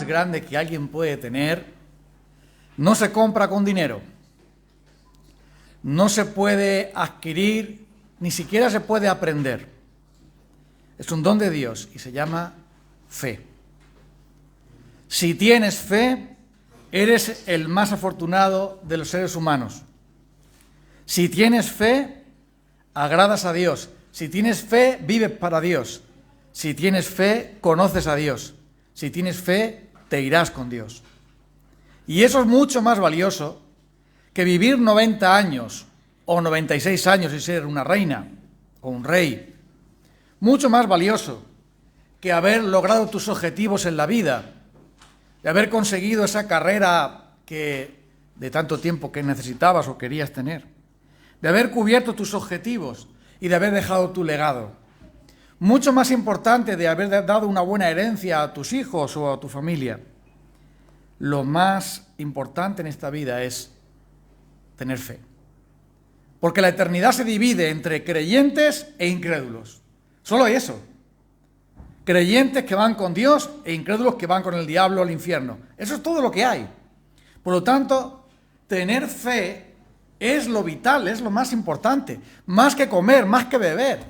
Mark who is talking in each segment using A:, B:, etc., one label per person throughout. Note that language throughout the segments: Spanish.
A: grande que alguien puede tener no se compra con dinero, no se puede adquirir, ni siquiera se puede aprender. Es un don de Dios y se llama fe. Si tienes fe, eres el más afortunado de los seres humanos. Si tienes fe, agradas a Dios. Si tienes fe, vives para Dios. Si tienes fe, conoces a Dios. Si tienes fe, te irás con Dios. Y eso es mucho más valioso que vivir 90 años o 96 años y ser una reina o un rey. Mucho más valioso que haber logrado tus objetivos en la vida, de haber conseguido esa carrera que de tanto tiempo que necesitabas o querías tener, de haber cubierto tus objetivos y de haber dejado tu legado. Mucho más importante de haber dado una buena herencia a tus hijos o a tu familia. Lo más importante en esta vida es tener fe. Porque la eternidad se divide entre creyentes e incrédulos. Solo hay eso. Creyentes que van con Dios e incrédulos que van con el diablo al infierno. Eso es todo lo que hay. Por lo tanto, tener fe es lo vital, es lo más importante. Más que comer, más que beber,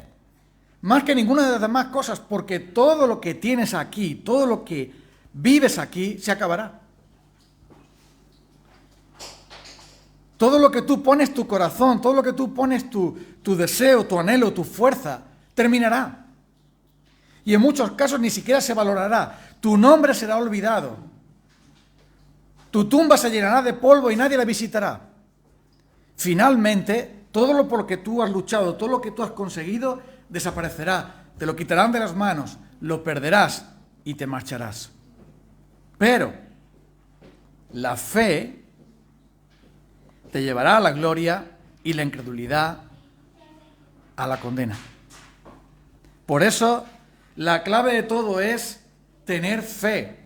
A: más que ninguna de las demás cosas, porque todo lo que tienes aquí, todo lo que vives aquí, se acabará. Todo lo que tú pones tu corazón, todo lo que tú pones tu deseo, tu anhelo, tu fuerza, terminará. Y en muchos casos ni siquiera se valorará. Tu nombre será olvidado. Tu tumba se llenará de polvo y nadie la visitará. Finalmente, todo lo por lo que tú has luchado, todo lo que tú has conseguido, desaparecerá. Te lo quitarán de las manos, lo perderás y te marcharás. Pero la fe te llevará a la gloria y la incredulidad a la condena. Por eso, la clave de todo es tener fe.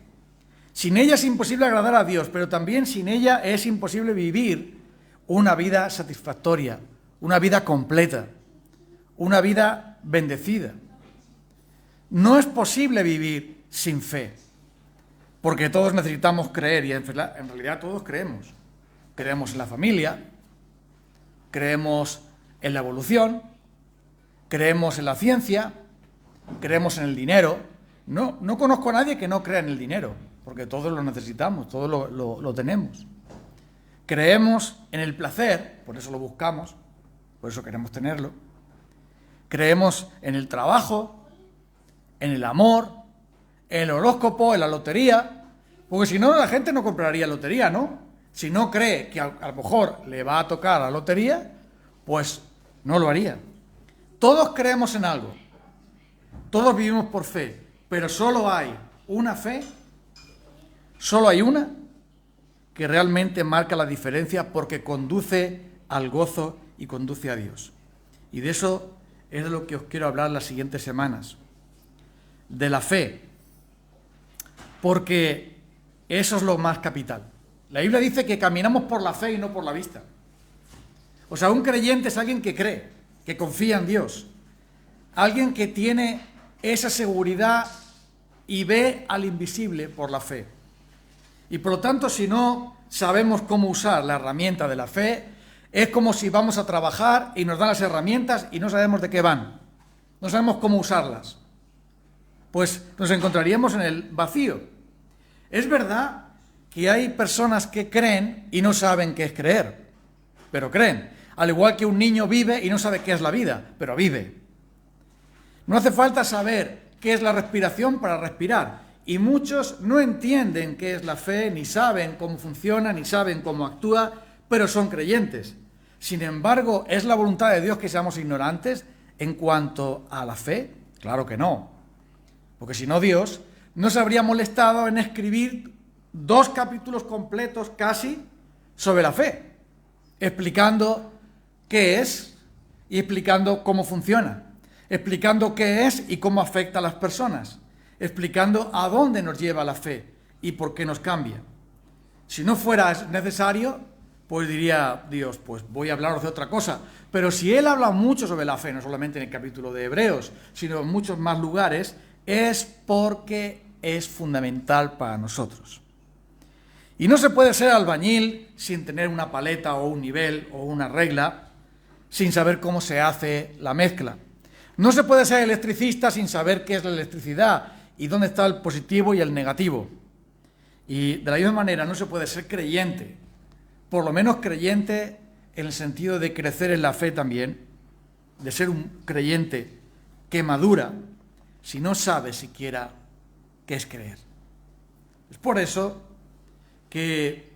A: Sin ella es imposible agradar a Dios, pero también sin ella es imposible vivir una vida satisfactoria, una vida completa, una vida bendecida. No es posible vivir sin fe, porque todos necesitamos creer y en realidad todos creemos. Creemos en la familia, creemos en la evolución, creemos en la ciencia, creemos en el dinero. No conozco a nadie que no crea en el dinero, porque todos lo necesitamos, todos lo tenemos. Creemos en el placer, por eso lo buscamos, por eso queremos tenerlo. Creemos en el trabajo, en el amor, en el horóscopo, en la lotería, porque si no la gente no compraría lotería, ¿no? Si no cree que a lo mejor le va a tocar la lotería, pues no lo haría. Todos creemos en algo, todos vivimos por fe, pero solo hay una fe, solo hay una que realmente marca la diferencia porque conduce al gozo y conduce a Dios. Y de eso es de lo que os quiero hablar las siguientes semanas, de la fe, porque eso es lo más capital. La Biblia dice que caminamos por la fe y no por la vista. O sea, un creyente es alguien que cree, que confía en Dios. Alguien que tiene esa seguridad y ve al invisible por la fe. Y por lo tanto, si no sabemos cómo usar la herramienta de la fe, es como si vamos a trabajar y nos dan las herramientas y no sabemos de qué van. No sabemos cómo usarlas. Pues nos encontraríamos en el vacío. Es verdad que hay personas que creen y no saben qué es creer, pero creen. Al igual que un niño vive y no sabe qué es la vida, pero vive. No hace falta saber qué es la respiración para respirar. Y muchos no entienden qué es la fe, ni saben cómo funciona, ni saben cómo actúa, pero son creyentes. Sin embargo, ¿es la voluntad de Dios que seamos ignorantes en cuanto a la fe? Claro que no. Porque si no, Dios no se habría molestado en escribir 2 capítulos completos casi sobre la fe, explicando qué es y explicando cómo funciona, explicando qué es y cómo afecta a las personas, explicando a dónde nos lleva la fe y por qué nos cambia. Si no fuera necesario, pues diría Dios, pues voy a hablaros de otra cosa. Pero si Él habla mucho sobre la fe, no solamente en el capítulo de Hebreos, sino en muchos más lugares, es porque es fundamental para nosotros. Y no se puede ser albañil sin tener una paleta o un nivel o una regla, sin saber cómo se hace la mezcla. No se puede ser electricista sin saber qué es la electricidad y dónde está el positivo y el negativo. Y de la misma manera no se puede ser creyente, por lo menos creyente en el sentido de crecer en la fe también, de ser un creyente que madura, si no sabe siquiera qué es creer. Es por eso que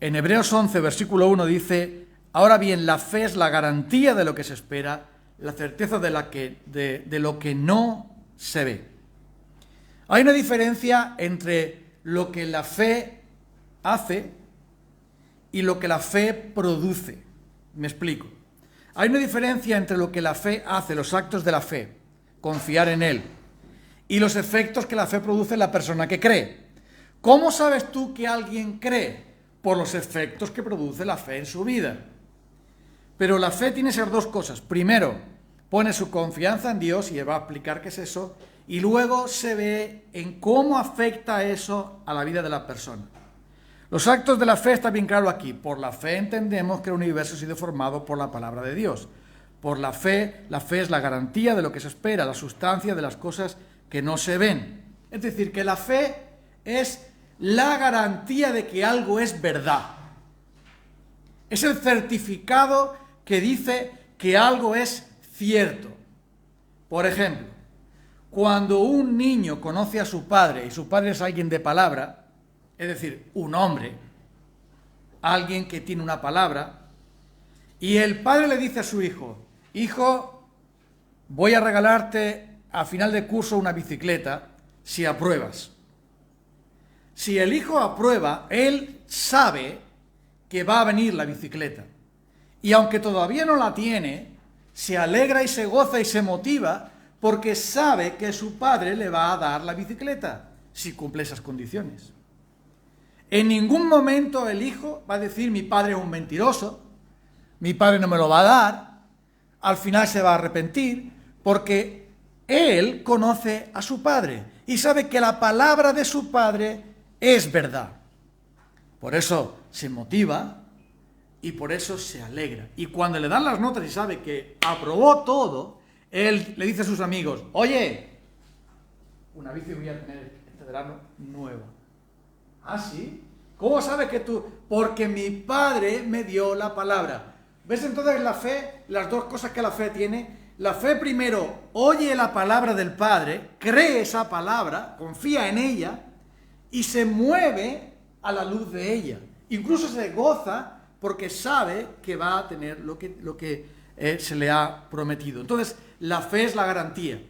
A: en Hebreos 11, versículo 1 dice: ahora bien, la fe es la garantía de lo que se espera, la certeza de lo que no se ve. Hay una diferencia entre lo que la fe hace y lo que la fe produce. Me explico. Hay una diferencia entre lo que la fe hace, los actos de la fe, confiar en Él, y los efectos que la fe produce en la persona que cree. ¿Cómo sabes tú que alguien cree? Por los efectos que produce la fe en su vida. Pero la fe tiene que ser dos cosas. Primero, pone su confianza en Dios, y va a explicar qué es eso, y luego se ve en cómo afecta eso a la vida de la persona. Los actos de la fe está bien claro aquí. Por la fe entendemos que el universo ha sido formado por la palabra de Dios. Por la fe es la garantía de lo que se espera, la sustancia de las cosas que no se ven. Es decir, que la fe es la garantía de que algo es verdad. Es el certificado que dice que algo es cierto. Por ejemplo, cuando un niño conoce a su padre, y su padre es alguien de palabra, es decir, un hombre, alguien que tiene una palabra, y el padre le dice a su hijo: hijo, voy a regalarte a final de curso una bicicleta si apruebas. Si el hijo aprueba, él sabe que va a venir la bicicleta. Y aunque todavía no la tiene, se alegra y se goza y se motiva porque sabe que su padre le va a dar la bicicleta si cumple esas condiciones. En ningún momento el hijo va a decir: mi padre es un mentiroso, mi padre no me lo va a dar, al final se va a arrepentir, porque él conoce a su padre y sabe que la palabra de su padre es verdad. Por eso se motiva y por eso se alegra. Y cuando le dan las notas y sabe que aprobó todo, él le dice a sus amigos: oye, una bici voy a tener este verano nueva. ¿Ah, sí? ¿Cómo sabes que tú? Porque mi padre me dio la palabra. ¿Ves entonces la fe? Las dos cosas que la fe tiene. La fe primero oye la palabra del Padre, cree esa palabra, confía en ella y se mueve a la luz de ella. Incluso se goza porque sabe que va a tener lo que se le ha prometido. Entonces, la fe es la garantía.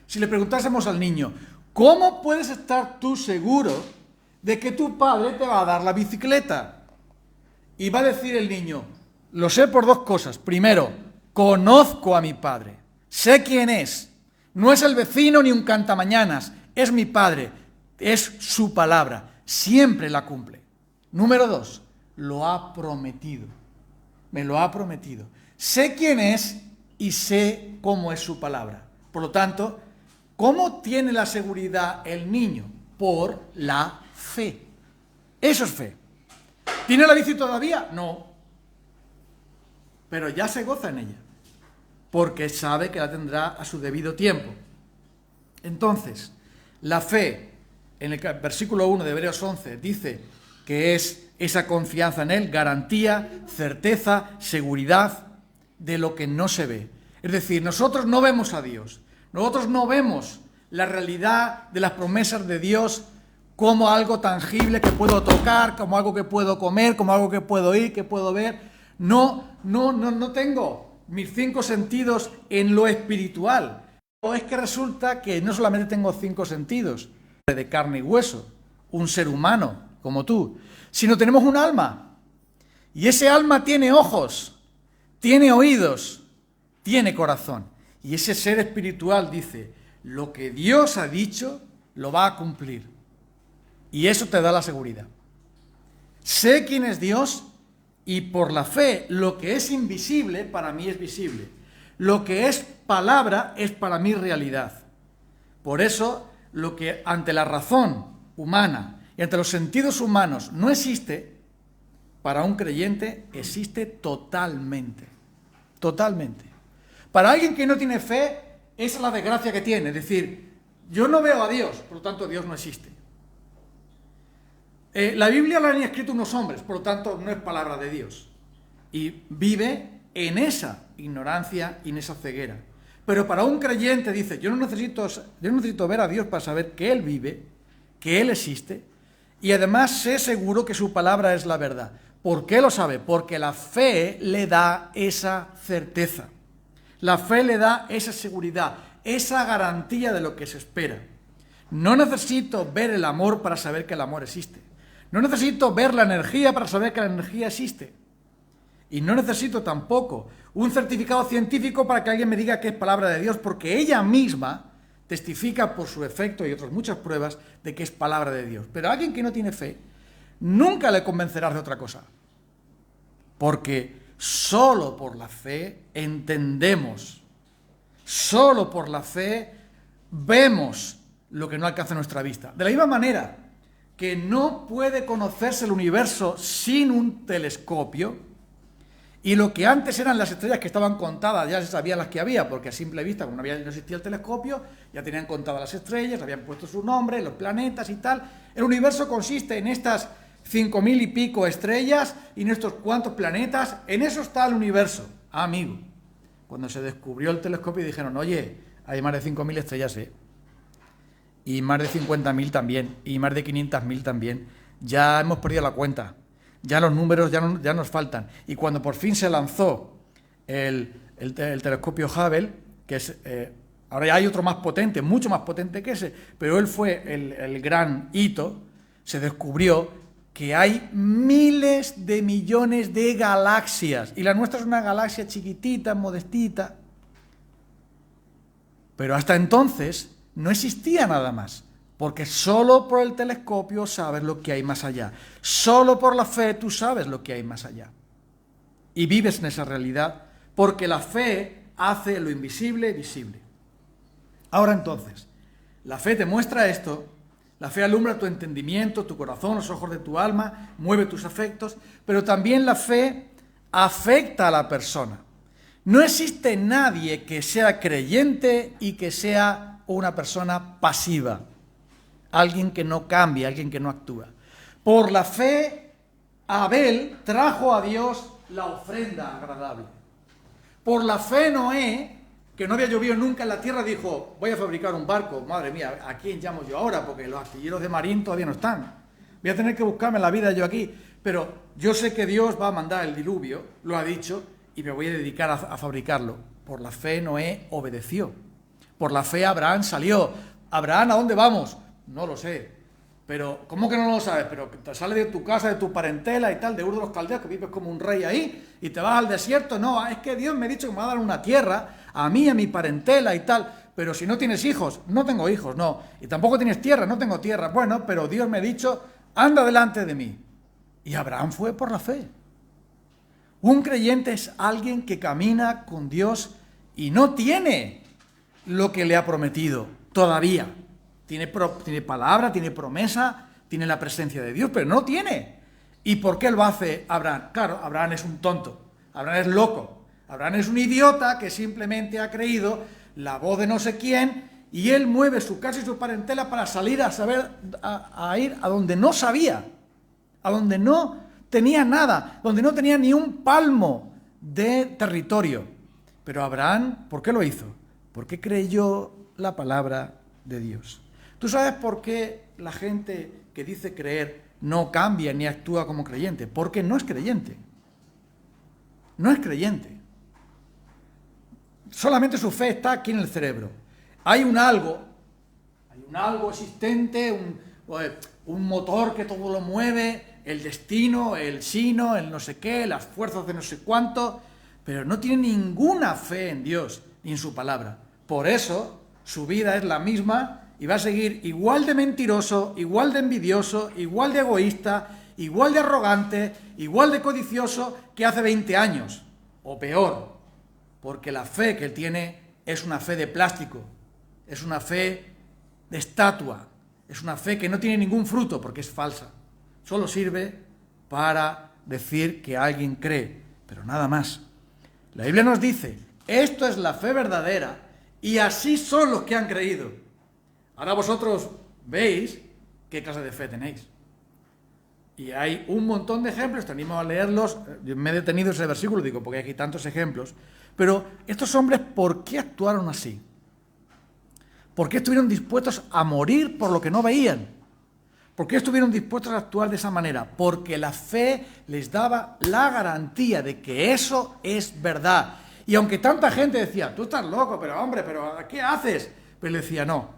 A: Si le preguntásemos al niño: ¿cómo puedes estar tú seguro de que tu padre te va a dar la bicicleta? Y va a decir el niño: lo sé por dos cosas. Primero, conozco a mi padre, sé quién es. No es el vecino ni un cantamañanas, es mi padre, es su palabra, siempre la cumple. Número dos, lo ha prometido, me lo ha prometido. Sé quién es y sé cómo es su palabra. Por lo tanto, ¿cómo tiene la seguridad el niño? Por la fe. Eso es fe. ¿Tiene la bici todavía? No. Pero ya se goza en ella, porque sabe que la tendrá a su debido tiempo. Entonces, la fe, en el versículo 1 de Hebreos 11, dice que es esa confianza en Él, garantía, certeza, seguridad de lo que no se ve. Es decir, nosotros no vemos a Dios, nosotros no vemos la realidad de las promesas de Dios como algo tangible que puedo tocar, como algo que puedo comer, como algo que puedo oír, que puedo ver. No tengo mis 5 sentidos en lo espiritual. O es que resulta que no solamente tengo 5 sentidos de carne y hueso, un ser humano como tú, sino tenemos un alma. Y ese alma tiene ojos, tiene oídos, tiene corazón. Y ese ser espiritual dice: lo que Dios ha dicho, lo va a cumplir. Y eso te da la seguridad. Sé quién es Dios y por la fe lo que es invisible para mí es visible. Lo que es palabra es para mí realidad. Por eso lo que ante la razón humana y ante los sentidos humanos no existe, para un creyente existe totalmente. Totalmente. Para alguien que no tiene fe, esa es la desgracia que tiene. Es decir, yo no veo a Dios, por lo tanto Dios no existe. La Biblia la han escrito unos hombres, por lo tanto no es palabra de Dios. Y vive en esa ignorancia y en esa ceguera. Pero para un creyente dice, yo no necesito ver a Dios para saber que Él vive, que Él existe, y además sé seguro que su palabra es la verdad. ¿Por qué lo sabe? Porque la fe le da esa certeza. La fe le da esa seguridad, esa garantía de lo que se espera. No necesito ver el amor para saber que el amor existe. No necesito ver la energía para saber que la energía existe. Y no necesito tampoco un certificado científico para que alguien me diga que es palabra de Dios, porque ella misma testifica por su efecto y otras muchas pruebas de que es palabra de Dios. Pero a alguien que no tiene fe, nunca le convencerás de otra cosa. Porque solo por la fe entendemos, solo por la fe vemos lo que no alcanza nuestra vista. De la misma manera que no puede conocerse el universo sin un telescopio, y lo que antes eran las estrellas que estaban contadas, ya se sabían las que había, porque a simple vista, como no existía el telescopio, ya tenían contadas las estrellas, habían puesto su nombre, los planetas y tal. El universo consiste en estas 5.000 y pico estrellas y en estos cuantos planetas. En eso está el universo. Amigo, cuando se descubrió el telescopio dijeron, oye, hay más de 5.000 estrellas, y más de 50.000 también, y más de 500.000 también. Ya hemos perdido la cuenta. Ya los números ya nos faltan. Y cuando por fin se lanzó el telescopio Hubble, que es, ahora hay otro más potente, mucho más potente que ese, pero él fue el gran hito, se descubrió que hay miles de millones de galaxias, y la nuestra es una galaxia chiquitita, modestita. Pero hasta entonces no existía nada más. Porque solo por el telescopio sabes lo que hay más allá. Solo por la fe tú sabes lo que hay más allá. Y vives en esa realidad porque la fe hace lo invisible visible. Ahora entonces, la fe te muestra esto, la fe alumbra tu entendimiento, tu corazón, los ojos de tu alma, mueve tus afectos, pero también la fe afecta a la persona. No existe nadie que sea creyente y que sea una persona pasiva. Alguien que no cambia, alguien que no actúa. Por la fe, Abel trajo a Dios la ofrenda agradable. Por la fe, Noé, que no había llovido nunca en la tierra, dijo, voy a fabricar un barco. Madre mía, ¿a quién llamo yo ahora? Porque los astilleros de Marín todavía no están. Voy a tener que buscarme la vida yo aquí. Pero yo sé que Dios va a mandar el diluvio, lo ha dicho, y me voy a dedicar a fabricarlo. Por la fe, Noé obedeció. Por la fe, Abraham salió. Abraham, ¿a dónde vamos? No lo sé, pero ¿cómo que no lo sabes? Pero te sales de tu casa, de tu parentela y tal, de Ur de los Caldeos, que vives como un rey ahí, y te vas al desierto. No, es que Dios me ha dicho que me va a dar una tierra, a mí, a mi parentela y tal, pero si no tienes hijos, no tengo hijos, no, y tampoco tienes tierra, no tengo tierra. Bueno, pero Dios me ha dicho, anda delante de mí. Y Abraham fue por la fe. Un creyente es alguien que camina con Dios y no tiene lo que le ha prometido todavía. Tiene palabra, tiene promesa, tiene la presencia de Dios, pero no tiene. ¿Y por qué lo hace Abraham? Claro, Abraham es un tonto, Abraham es loco, Abraham es un idiota que simplemente ha creído la voz de no sé quién y él mueve su casa y su parentela para salir a ir a donde no sabía, a donde no tenía nada, donde no tenía ni un palmo de territorio. Pero Abraham, ¿por qué lo hizo? Porque creyó la palabra de Dios. ¿Tú sabes por qué la gente que dice creer no cambia ni actúa como creyente? Porque no es creyente. No es creyente. Solamente su fe está aquí en el cerebro. Hay un algo existente, un motor que todo lo mueve, el destino, el sino, el no sé qué, las fuerzas de no sé cuánto, pero no tiene ninguna fe en Dios ni en su palabra. Por eso su vida es la misma y va a seguir igual de mentiroso, igual de envidioso, igual de egoísta, igual de arrogante, igual de codicioso que hace 20 años, o peor, porque la fe que él tiene es una fe de plástico, es una fe de estatua. Es una fe que no tiene ningún fruto porque es falsa. Solo sirve para decir que alguien cree, pero nada más. La Biblia nos dice, esto es la fe verdadera y así son los que han creído. Ahora vosotros veis qué clase de fe tenéis. Y hay un montón de ejemplos, te animo a leerlos. Yo me he detenido en ese versículo, digo, porque hay aquí tantos ejemplos. Pero estos hombres, ¿por qué actuaron así? ¿Por qué estuvieron dispuestos a morir por lo que no veían? ¿Por qué estuvieron dispuestos a actuar de esa manera? Porque la fe les daba la garantía de que eso es verdad. Y aunque tanta gente decía, tú estás loco, pero hombre, pero ¿qué haces? Pero él decía, no,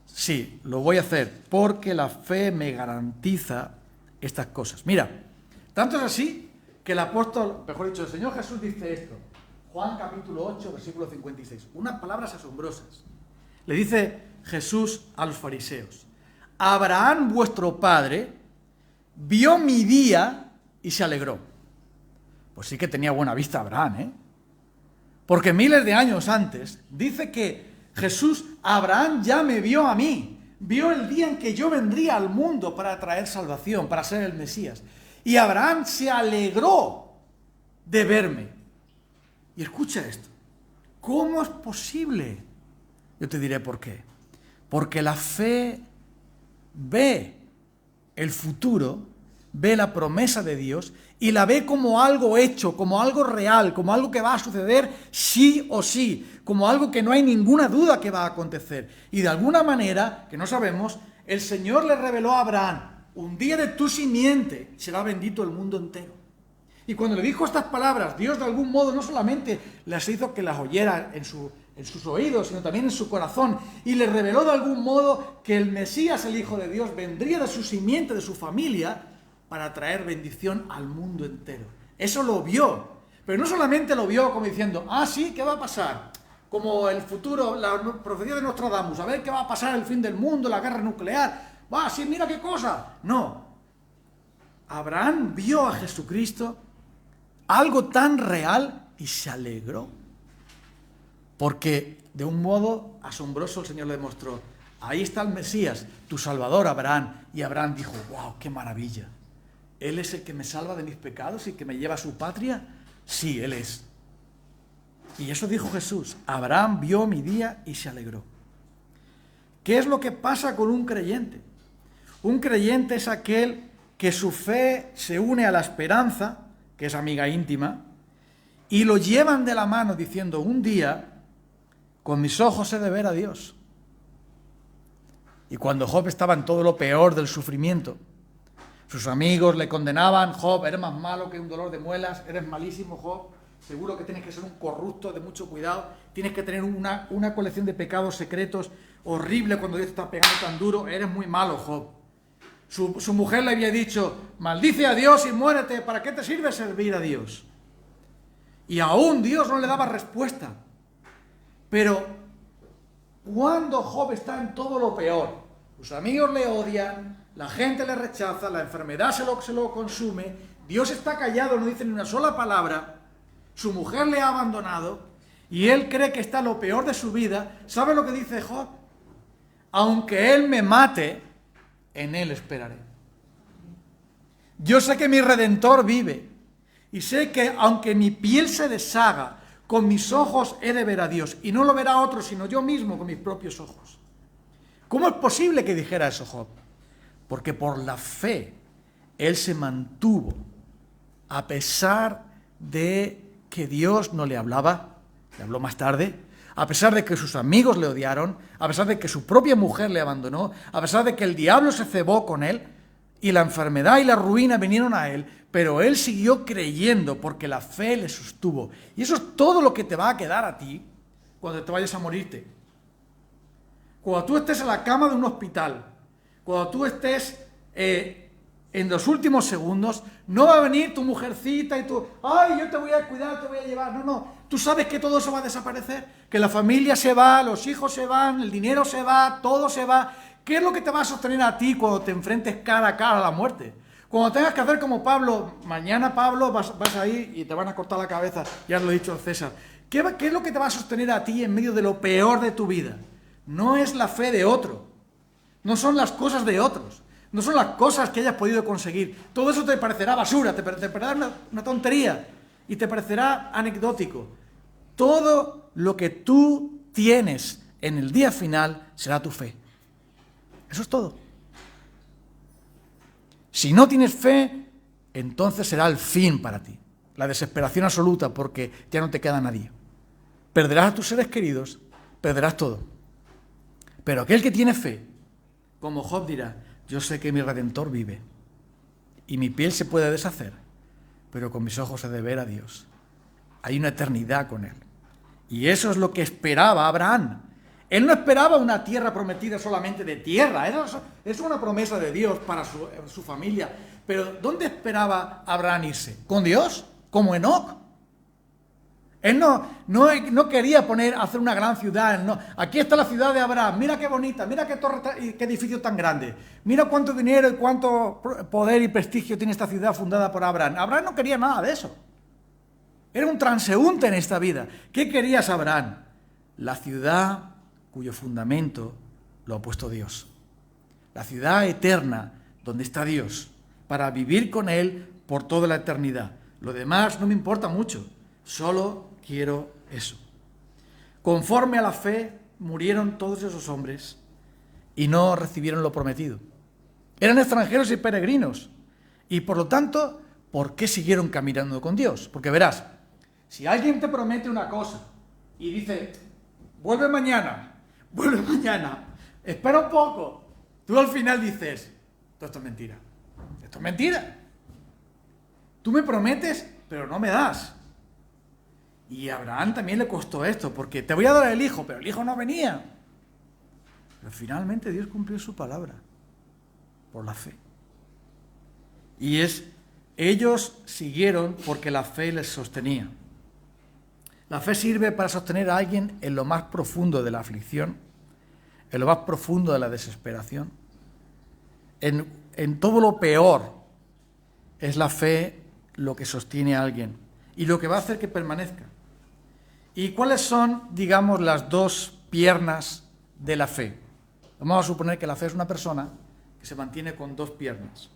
A: sí, lo voy a hacer porque la fe me garantiza estas cosas. Mira, tanto es así que el apóstol, mejor dicho, el Señor Jesús dice esto. Juan capítulo 8, versículo 56. Unas palabras asombrosas. Le dice Jesús a los fariseos. Abraham, vuestro padre, vio mi día y se alegró. Pues sí que tenía buena vista Abraham, ¿eh? Porque miles de años antes dice que Abraham ya me vio a mí. Vio el día en que yo vendría al mundo para traer salvación, para ser el Mesías. Y Abraham se alegró de verme. Y escucha esto. ¿Cómo es posible? Yo te diré por qué. Porque la fe ve el futuro, ve la promesa de Dios y la ve como algo hecho, como algo real, como algo que va a suceder sí o sí, como algo que no hay ninguna duda que va a acontecer. Y de alguna manera, que no sabemos, el Señor le reveló a Abraham, un día de tu simiente será bendito el mundo entero. Y cuando le dijo estas palabras, Dios de algún modo no solamente las hizo que las oyera en sus oídos, sino también en su corazón, y le reveló de algún modo que el Mesías, el Hijo de Dios, vendría de su simiente, de su familia, para traer bendición al mundo entero. Eso lo vio, pero no solamente lo vio como diciendo, sí, ¿qué va a pasar? Como el futuro, la profecía de Nostradamus, a ver qué va a pasar, el fin del mundo, la guerra nuclear, sí, mira qué cosa. No, Abraham vio a Jesucristo, algo tan real, y se alegró. Porque de un modo asombroso el Señor le demostró, ahí está el Mesías, tu Salvador, Abraham. Y Abraham dijo, wow, qué maravilla. ¿Él es el que me salva de mis pecados y que me lleva a su patria? Sí, Él es. Y eso dijo Jesús, Abraham vio mi día y se alegró. ¿Qué es lo que pasa con un creyente? Un creyente es aquel que su fe se une a la esperanza, que es amiga íntima, y lo llevan de la mano diciendo, un día, con mis ojos he de ver a Dios. Y cuando Job estaba en todo lo peor del sufrimiento, sus amigos le condenaban, Job, eres más malo que un dolor de muelas, eres malísimo, Job, seguro que tienes que ser un corrupto de mucho cuidado, tienes que tener una colección de pecados secretos horrible cuando Dios te está pegando tan duro, eres muy malo, Job. Su mujer le había dicho, maldice a Dios y muérete, ¿para qué te sirve servir a Dios? Y aún Dios no le daba respuesta. Pero cuando Job está en todo lo peor, sus amigos le odian, la gente le rechaza, la enfermedad se lo consume, Dios está callado, no dice ni una sola palabra, su mujer le ha abandonado y él cree que está lo peor de su vida. ¿Sabe lo que dice Job? Aunque él me mate, en él esperaré. Yo sé que mi Redentor vive y sé que aunque mi piel se deshaga, con mis ojos he de ver a Dios, y no lo verá otro, sino yo mismo con mis propios ojos. ¿Cómo es posible que dijera eso Job? Porque por la fe él se mantuvo, a pesar de que Dios no le hablaba, le habló más tarde, a pesar de que sus amigos le odiaron, a pesar de que su propia mujer le abandonó, a pesar de que el diablo se cebó con él, y la enfermedad y la ruina vinieron a él, pero él siguió creyendo porque la fe le sostuvo. Y eso es todo lo que te va a quedar a ti cuando te vayas a morirte. Cuando tú estés en la cama de un hospital, cuando tú estés en los últimos segundos, no va a venir tu mujercita y tú, yo te voy a cuidar, te voy a llevar. No, tú sabes que todo eso va a desaparecer, que la familia se va, los hijos se van, el dinero se va, todo se va. ¿Qué es lo que te va a sostener a ti cuando te enfrentes cara a cara a la muerte? Cuando tengas que hacer como Pablo, mañana Pablo vas a ir y te van a cortar la cabeza, ya lo he dicho César. ¿Qué es lo que te va a sostener a ti en medio de lo peor de tu vida? No es la fe de otro, no son las cosas de otros, no son las cosas que hayas podido conseguir. Todo eso te parecerá basura, te parecerá una tontería y te parecerá anecdótico. Todo lo que tú tienes en el día final será tu fe. Eso es todo. Si no tienes fe, entonces será el fin para ti. La desesperación absoluta, porque ya no te queda nadie. Perderás a tus seres queridos, perderás todo. Pero aquel que tiene fe, como Job dirá, yo sé que mi Redentor vive y mi piel se puede deshacer, pero con mis ojos he de ver a Dios. Hay una eternidad con Él. Y eso es lo que esperaba Abraham. Él no esperaba una tierra prometida solamente de tierra. Es una promesa de Dios para su familia. Pero ¿dónde esperaba Abraham irse? ¿Con Dios? ¿Como Enoc? Él no quería hacer una gran ciudad. No. Aquí está la ciudad de Abraham. Mira qué bonita, mira qué torre y qué edificio tan grande. Mira cuánto dinero y cuánto poder y prestigio tiene esta ciudad fundada por Abraham. Abraham no quería nada de eso. Era un transeúnte en esta vida. ¿Qué querías, Abraham? La ciudad cuyo fundamento lo ha puesto Dios. La ciudad eterna donde está Dios, para vivir con Él por toda la eternidad. Lo demás no me importa mucho, solo quiero eso. Conforme a la fe, murieron todos esos hombres y no recibieron lo prometido. Eran extranjeros y peregrinos. Y por lo tanto, ¿por qué siguieron caminando con Dios? Porque verás, si alguien te promete una cosa y dice, vuelve mañana, espera un poco, tú al final dices, todo esto es mentira. Esto es mentira. Tú me prometes, pero no me das. Y a Abraham también le costó esto, porque te voy a dar el hijo, pero el hijo no venía. Pero finalmente Dios cumplió su palabra, por la fe. Y ellos siguieron porque la fe les sostenía. La fe sirve para sostener a alguien en lo más profundo de la aflicción, en lo más profundo de la desesperación. En todo lo peor es la fe lo que sostiene a alguien y lo que va a hacer que permanezca. ¿Y cuáles son, digamos, las dos piernas de la fe? Vamos a suponer que la fe es una persona que se mantiene con dos piernas.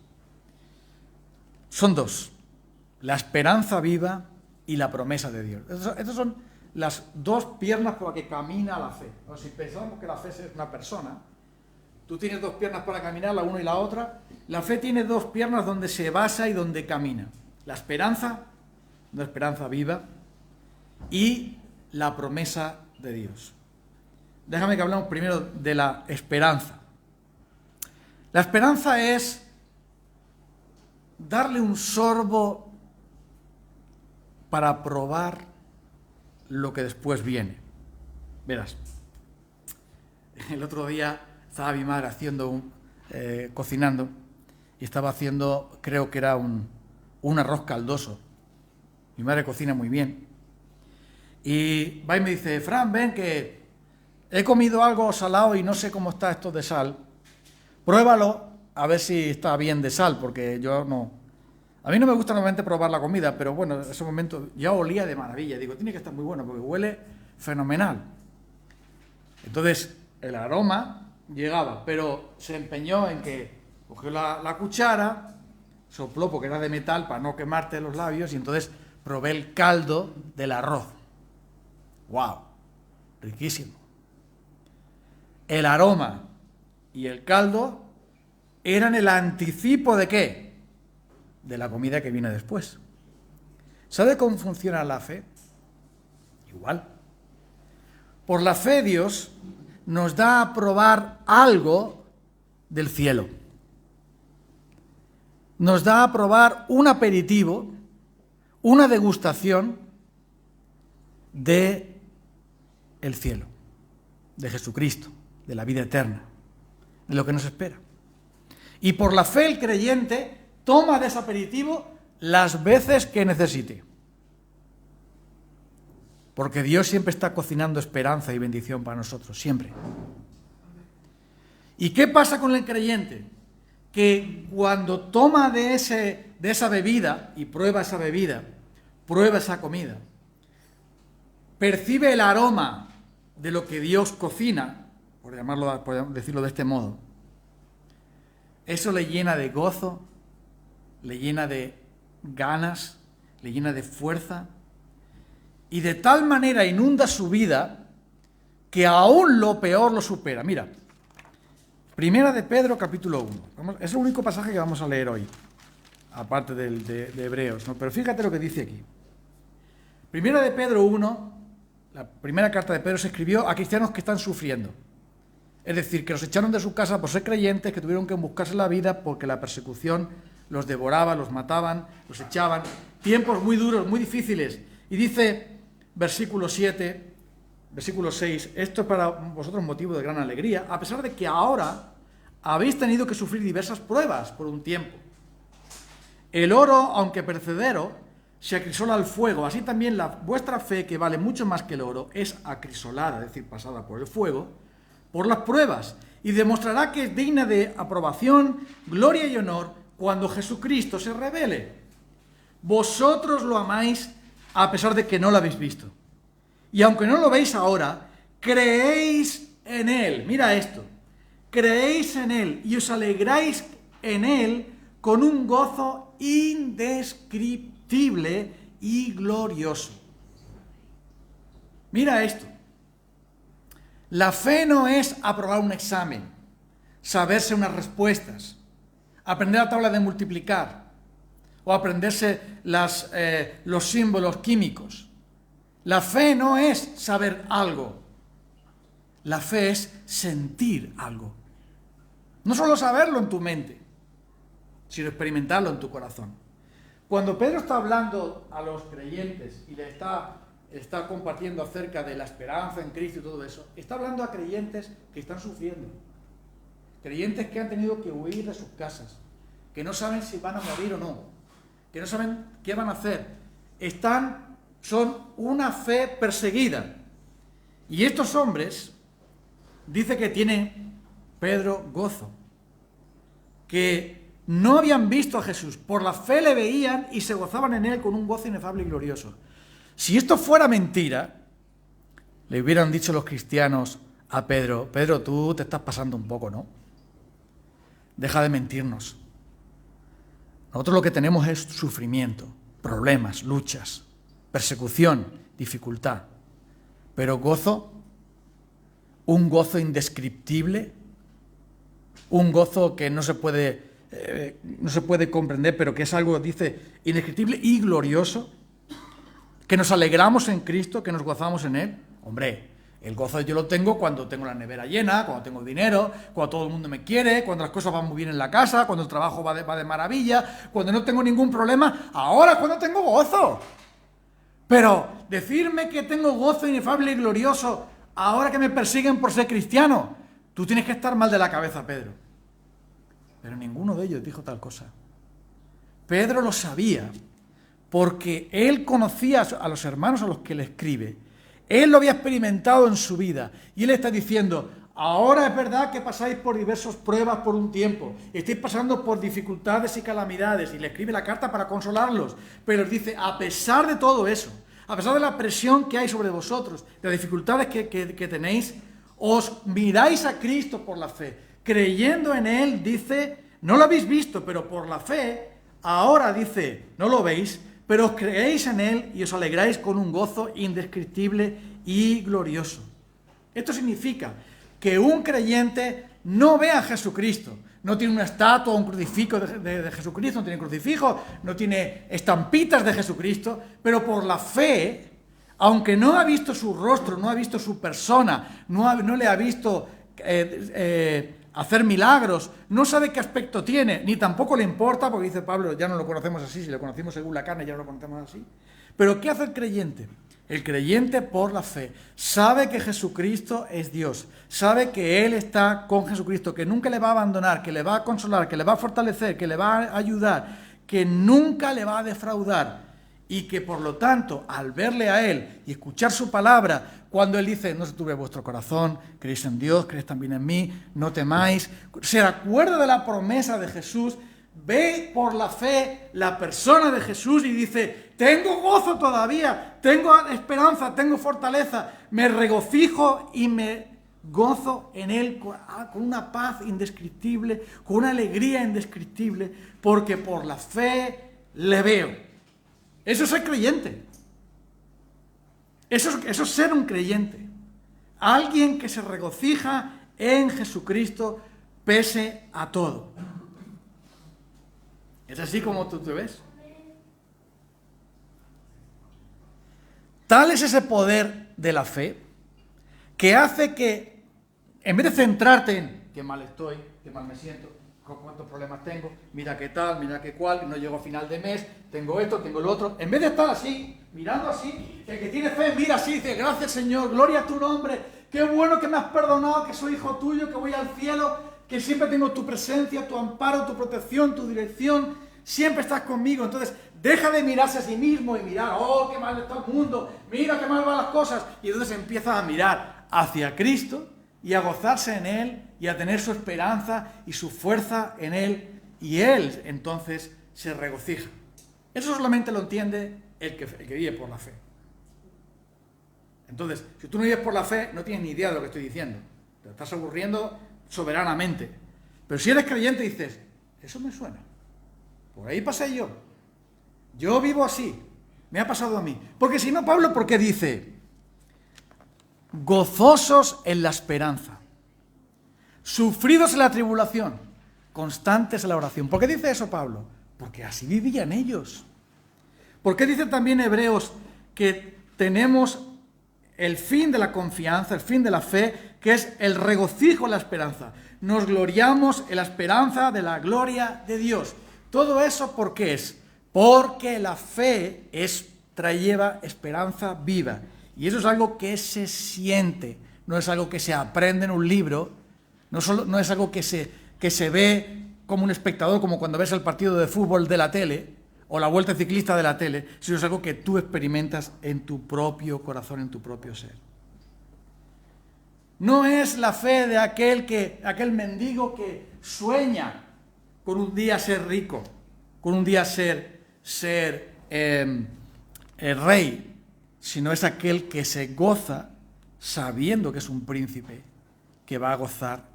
A: Son dos: la esperanza viva y la promesa de Dios. Estas son las dos piernas por las que camina la fe. O si pensamos que la fe es una persona, tú tienes dos piernas para caminar, la una y la otra. La fe tiene dos piernas donde se basa y donde camina. La esperanza, una esperanza viva, y la promesa de Dios. Déjame que hablemos primero de la esperanza. La esperanza es darle un sorbo para probar lo que después viene. Verás, el otro día estaba mi madre cocinando, y estaba haciendo, creo que era un arroz caldoso. Mi madre cocina muy bien. Y va y me dice, Fran, ven que he comido algo salado y no sé cómo está esto de sal. Pruébalo a ver si está bien de sal, porque yo no... A mí no me gusta normalmente probar la comida, pero bueno, en ese momento ya olía de maravilla. Digo, tiene que estar muy bueno porque huele fenomenal. Entonces, el aroma llegaba, pero se empeñó en que cogió la cuchara, sopló porque era de metal para no quemarte los labios, y entonces probé el caldo del arroz. ¡Wow! Riquísimo. El aroma y el caldo eran el anticipo ¿de qué? De la comida que viene después. ¿Sabe cómo funciona la fe? Igual. Por la fe Dios nos da a probar algo del cielo. Nos da a probar un aperitivo, una degustación de el cielo, de Jesucristo, de la vida eterna, de lo que nos espera. Y por la fe el creyente toma de ese aperitivo las veces que necesite. Porque Dios siempre está cocinando esperanza y bendición para nosotros, siempre. ¿Y qué pasa con el creyente? Que cuando toma de esa bebida y prueba esa bebida, prueba esa comida, percibe el aroma de lo que Dios cocina, por decirlo de este modo, eso le llena de gozo, le llena de ganas, le llena de fuerza, y de tal manera inunda su vida que aún lo peor lo supera. Mira, Primera de Pedro, capítulo 1. Es el único pasaje que vamos a leer hoy, aparte de Hebreos, ¿no? Pero fíjate lo que dice aquí. Primera de Pedro 1, la primera carta de Pedro se escribió a cristianos que están sufriendo. Es decir, que los echaron de su casa por ser creyentes, que tuvieron que buscarse la vida porque la persecución los devoraba, los mataban, los echaban. Tiempos muy duros, muy difíciles. Y dice, versículo 7, versículo 6, esto es para vosotros motivo de gran alegría, a pesar de que ahora habéis tenido que sufrir diversas pruebas por un tiempo. El oro, aunque perecedero, se acrisola al fuego. Así también vuestra fe, que vale mucho más que el oro, es acrisolada, es decir, pasada por el fuego, por las pruebas, y demostrará que es digna de aprobación, gloria y honor cuando Jesucristo se revele. Vosotros lo amáis a pesar de que no lo habéis visto. Y aunque no lo veis ahora, creéis en Él. Mira esto. Creéis en Él y os alegráis en Él con un gozo indescriptible y glorioso. Mira esto. La fe no es aprobar un examen, saberse unas respuestas, aprender la tabla de multiplicar o aprenderse los símbolos químicos. La fe no es saber algo. La fe es sentir algo. No solo saberlo en tu mente, sino experimentarlo en tu corazón. Cuando Pedro está hablando a los creyentes y le está compartiendo acerca de la esperanza en Cristo y todo eso, está hablando a creyentes que están sufriendo. Creyentes que han tenido que huir de sus casas, que no saben si van a morir o no, que no saben qué van a hacer. Son una fe perseguida. Y estos hombres, dice que tienen Pedro gozo, que no habían visto a Jesús, por la fe le veían y se gozaban en Él con un gozo inefable y glorioso. Si esto fuera mentira, le hubieran dicho los cristianos a Pedro, Pedro, tú te estás pasando un poco, ¿no? Deja de mentirnos. Nosotros lo que tenemos es sufrimiento, problemas, luchas, persecución, dificultad. Pero gozo, un gozo indescriptible, un gozo que no se puede comprender, pero que es algo, dice, indescriptible y glorioso, que nos alegramos en Cristo, que nos gozamos en Él. Hombre, el gozo yo lo tengo cuando tengo la nevera llena, cuando tengo dinero, cuando todo el mundo me quiere, cuando las cosas van muy bien en la casa, cuando el trabajo va de maravilla, cuando no tengo ningún problema. Ahora, cuando tengo gozo. Pero decirme que tengo gozo inefable y glorioso ahora que me persiguen por ser cristiano, tú tienes que estar mal de la cabeza, Pedro. Pero ninguno de ellos dijo tal cosa. Pedro lo sabía, porque él conocía a los hermanos a los que le escribe. Él lo había experimentado en su vida. Y él está diciendo, ahora es verdad que pasáis por diversas pruebas por un tiempo. Estáis pasando por dificultades y calamidades. Y le escribe la carta para consolarlos. Pero dice, a pesar de todo eso, a pesar de la presión que hay sobre vosotros, de las dificultades que tenéis, os miráis a Cristo por la fe. Creyendo en Él, dice, no lo habéis visto, pero por la fe, ahora dice, no lo veis, pero os creéis en Él y os alegráis con un gozo indescriptible y glorioso. Esto significa que un creyente no ve a Jesucristo, no tiene una estatua o un crucifijo de Jesucristo, no tiene crucifijo, no tiene estampitas de Jesucristo, pero por la fe, aunque no ha visto su rostro, no ha visto su persona, no le ha visto hacer milagros, no sabe qué aspecto tiene, ni tampoco le importa, porque dice Pablo, ya no lo conocemos así, si lo conocimos según la carne ya no lo conocemos así. Pero ¿qué hace el creyente? El creyente por la fe sabe que Jesucristo es Dios, sabe que Él está con Jesucristo, que nunca le va a abandonar, que le va a consolar, que le va a fortalecer, que le va a ayudar, que nunca le va a defraudar. Y que por lo tanto, al verle a Él y escuchar su palabra, cuando Él dice, no se turbe vuestro corazón, creéis en Dios, creéis también en mí, no temáis, se acuerda de la promesa de Jesús, ve por la fe la persona de Jesús y dice, tengo gozo todavía, tengo esperanza, tengo fortaleza, me regocijo y me gozo en Él con una paz indescriptible, con una alegría indescriptible, porque por la fe le veo. Eso es ser creyente. Eso es ser un creyente. Alguien que se regocija en Jesucristo pese a todo. ¿Es así como tú te ves? Tal es ese poder de la fe que hace que, en vez de centrarte en qué mal estoy, qué mal me siento, cuántos problemas tengo, mira qué tal, mira qué cual, no llego a final de mes, tengo esto, tengo lo otro, en vez de estar así, mirando así, el que tiene fe mira así, dice, gracias Señor, gloria a tu nombre, qué bueno que me has perdonado, que soy hijo tuyo, que voy al cielo, que siempre tengo tu presencia, tu amparo, tu protección, tu dirección, siempre estás conmigo. Entonces, deja de mirarse a sí mismo y mirar, oh, qué mal está el mundo, mira qué mal van las cosas, y entonces empiezas a mirar hacia Cristo y a gozarse en Él y a tener su esperanza y su fuerza en Él, y Él entonces se regocija. Eso solamente lo entiende el que vive por la fe. Entonces, si tú no vives por la fe, no tienes ni idea de lo que estoy diciendo. Te estás aburriendo soberanamente. Pero si eres creyente dices, eso me suena. Por ahí pasé yo. Yo vivo así. Me ha pasado a mí. Porque si no, Pablo, ¿por qué dice? Gozosos en la esperanza, sufridos en la tribulación, constantes en la oración. ¿Por qué dice eso Pablo? Porque así vivían ellos. ¿Por qué dice también Hebreos que tenemos el fin de la confianza, el fin de la fe, que es el regocijo en la esperanza? Nos gloriamos en la esperanza de la gloria de Dios. Todo eso, ¿por qué es? Porque la fe lleva esperanza viva. Y eso es algo que se siente, no es algo que se aprende en un libro, no es algo que se ve como un espectador, como cuando ves el partido de fútbol de la tele o la vuelta ciclista de la tele, sino es algo que tú experimentas en tu propio corazón, en tu propio ser. No es la fe de aquel mendigo que sueña con un día ser rico, con un día ser rey, sino es aquel que se goza sabiendo que es un príncipe que va a gozar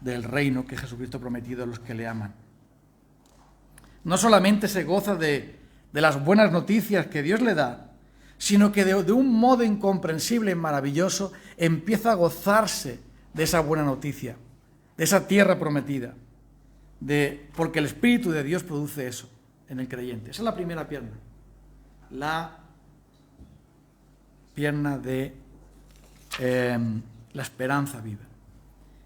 A: del reino que Jesucristo ha prometido a los que le aman. No solamente se goza de las buenas noticias que Dios le da, sino que de un modo incomprensible y maravilloso empieza a gozarse de esa buena noticia, de esa tierra prometida, porque el Espíritu de Dios produce eso en el creyente. Esa es la primera pierna. La pierna de la esperanza viva.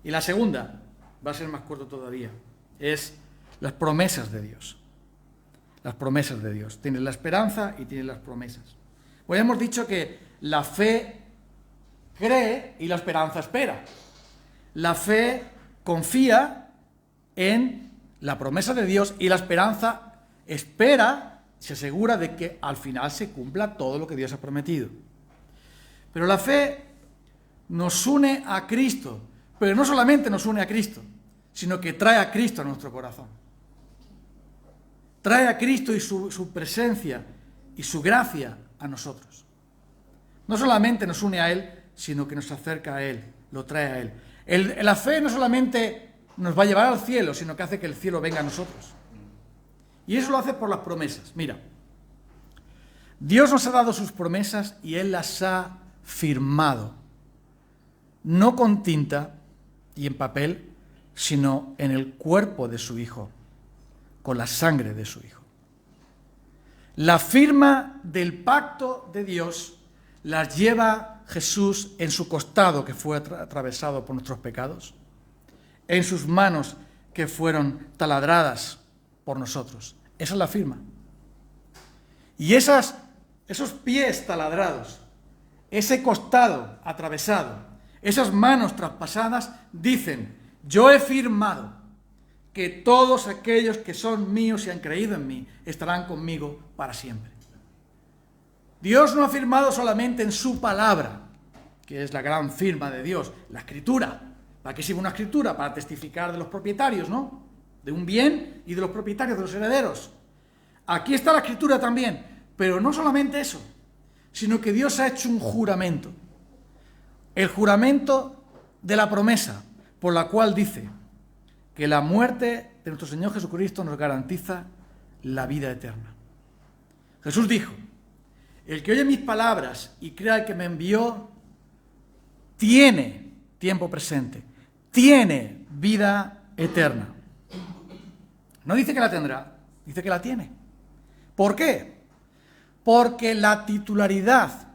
A: Y la segunda, va a ser más corto todavía, es las promesas de Dios. Las promesas de Dios. Tienes la esperanza y tienes las promesas. Pues hemos dicho que la fe cree y la esperanza espera. La fe confía en la promesa de Dios y la esperanza espera, se asegura de que al final se cumpla todo lo que Dios ha prometido. Pero la fe nos une a Cristo, pero no solamente nos une a Cristo, sino que trae a Cristo a nuestro corazón. Trae a Cristo y su presencia y su gracia a nosotros. No solamente nos une a Él, sino que nos acerca a Él, lo trae a Él. La fe no solamente nos va a llevar al cielo, sino que hace que el cielo venga a nosotros. Y eso lo hace por las promesas. Mira, Dios nos ha dado sus promesas y Él las ha firmado, no con tinta y en papel, sino en el cuerpo de su Hijo, con la sangre de su Hijo. La firma del pacto de Dios las lleva Jesús en su costado que fue atravesado por nuestros pecados, en sus manos que fueron taladradas por nosotros. Esa es la firma. Y esos pies taladrados, ese costado atravesado, esas manos traspasadas, dicen, yo he firmado que todos aquellos que son míos y han creído en mí estarán conmigo para siempre. Dios no ha firmado solamente en su palabra, que es la gran firma de Dios, la escritura. ¿Para qué sirve una escritura? Para testificar de los propietarios, ¿no? De un bien y de los propietarios, de los herederos. Aquí está la escritura también, pero no solamente eso, sino que Dios ha hecho un juramento. El juramento de la promesa por la cual dice que la muerte de nuestro Señor Jesucristo nos garantiza la vida eterna. Jesús dijo: el que oye mis palabras y crea al que me envió, tiene tiempo presente, tiene vida eterna. No dice que la tendrá, dice que la tiene. ¿Por qué? Porque la titularidad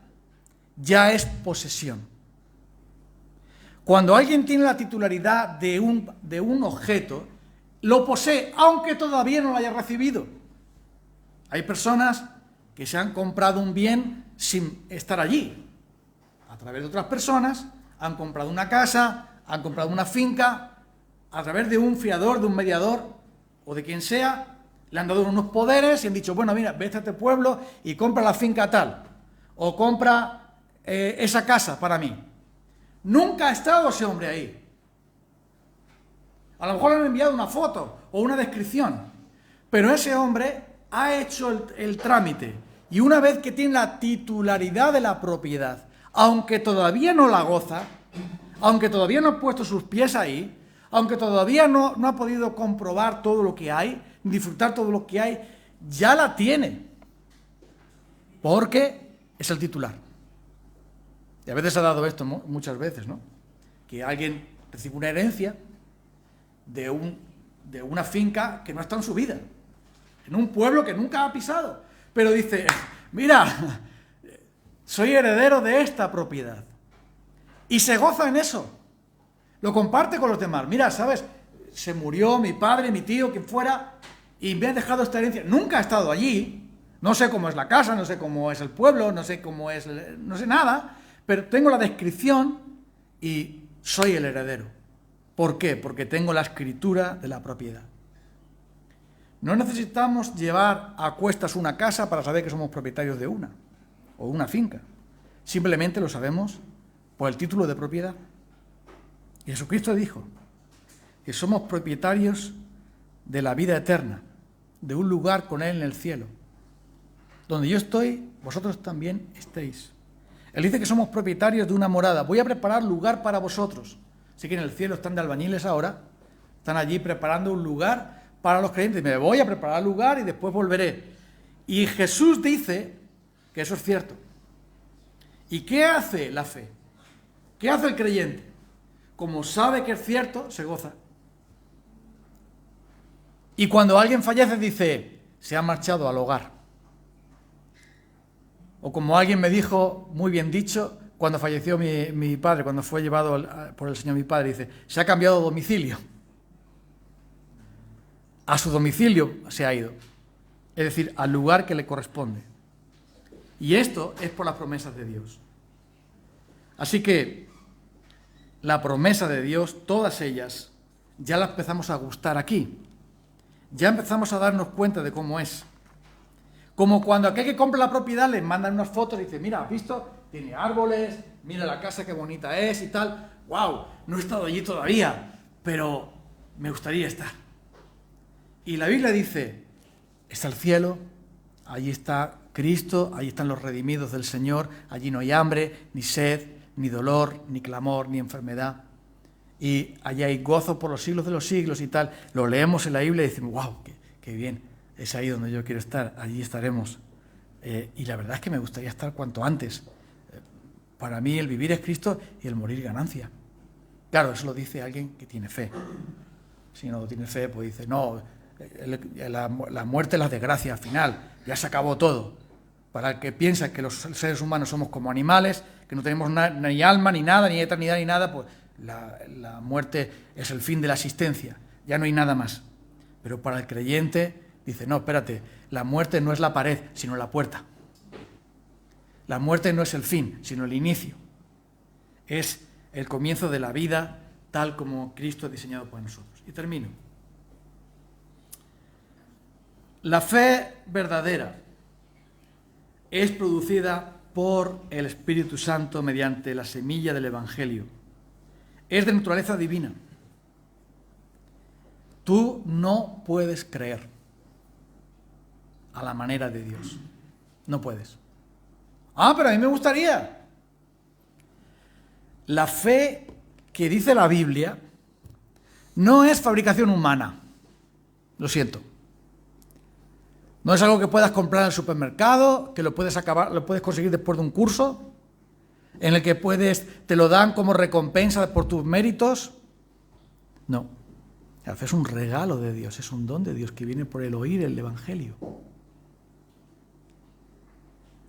A: ya es posesión. Cuando alguien tiene la titularidad de un objeto, lo posee, aunque todavía no lo haya recibido. Hay personas que se han comprado un bien sin estar allí. A través de otras personas han comprado una casa, han comprado una finca, a través de un fiador, de un mediador o de quien sea, le han dado unos poderes y han dicho: bueno, mira, vete a este pueblo y compra la finca tal, o compra esa casa para mí. Nunca ha estado ese hombre ahí. A lo mejor le han enviado una foto o una descripción, pero ese hombre ha hecho el trámite, y una vez que tiene la titularidad de la propiedad, aunque todavía no la goza, aunque todavía no ha puesto sus pies ahí, aunque todavía no ha podido comprobar todo lo que hay, disfrutar todo lo que hay, ya la tiene, porque es el titular. Y a veces ha dado esto muchas veces, ¿no? Que alguien recibe una herencia de una finca que no está en su vida, en un pueblo que nunca ha pisado, pero dice: mira, soy heredero de esta propiedad, y se goza en eso, lo comparte con los demás. Mira, ¿sabes? Se murió mi padre, mi tío, quien fuera, y me ha dejado esta herencia. Nunca ha estado allí, no sé cómo es la casa, no sé cómo es el pueblo, no sé cómo es, no sé nada, pero tengo la descripción y soy el heredero. ¿Por qué? Porque tengo la escritura de la propiedad. No necesitamos llevar a cuestas una casa para saber que somos propietarios de una, o una finca. Simplemente lo sabemos por el título de propiedad. Y Jesucristo dijo que somos propietarios de la vida eterna, de un lugar con Él en el cielo. Donde yo estoy, vosotros también estéis. Él dice que somos propietarios de una morada. Voy a preparar lugar para vosotros. Así que en el cielo están de albañiles ahora. Están allí preparando un lugar para los creyentes. Me voy a preparar lugar y después volveré. Y Jesús dice que eso es cierto. ¿Y qué hace la fe? ¿Qué hace el creyente? Como sabe que es cierto, se goza. Y cuando alguien fallece dice: se ha marchado al hogar. O como alguien me dijo, muy bien dicho, cuando falleció mi padre, cuando fue llevado por el Señor mi padre, dice: se ha cambiado de domicilio. A su domicilio se ha ido. Es decir, al lugar que le corresponde. Y esto es por las promesas de Dios. Así que la promesa de Dios, todas ellas, ya las empezamos a gustar aquí. Ya empezamos a darnos cuenta de cómo es. Como cuando aquel que compra la propiedad le mandan unas fotos y dice: mira, ¿has visto? Tiene árboles, mira la casa qué bonita es y tal. ¡Wow! No he estado allí todavía, pero me gustaría estar. Y la Biblia dice: está el cielo, allí está Cristo, allí están los redimidos del Señor, allí no hay hambre, ni sed, ni dolor, ni clamor, ni enfermedad. Y allí hay gozo por los siglos de los siglos y tal. Lo leemos en la Biblia y decimos: ¡wow! ¡Qué bien! Es ahí donde yo quiero estar, allí estaremos. Y la verdad es que me gustaría estar cuanto antes. Para mí el vivir es Cristo y el morir ganancia. Claro, eso lo dice alguien que tiene fe. Si no tiene fe, pues dice: no, la muerte es la desgracia al final, ya se acabó todo. Para el que piensa que los seres humanos somos como animales, que no tenemos ni alma, ni nada, ni eternidad, ni nada, pues la muerte es el fin de la existencia, ya no hay nada más. Pero para el creyente dice: no, espérate, la muerte no es la pared, sino la puerta. La muerte no es el fin, sino el inicio. Es el comienzo de la vida tal como Cristo ha diseñado para nosotros. Y termino. La fe verdadera es producida por el Espíritu Santo mediante la semilla del Evangelio. Es de naturaleza divina. Tú no puedes creer a la manera de Dios. No puedes. Pero a mí me gustaría. La fe que dice la Biblia no es fabricación humana. Lo siento. No es algo que puedas comprar en el supermercado, que lo puedes conseguir después de un curso, en el que te lo dan como recompensa por tus méritos. No. La fe es un regalo de Dios, es un don de Dios que viene por el oír el Evangelio.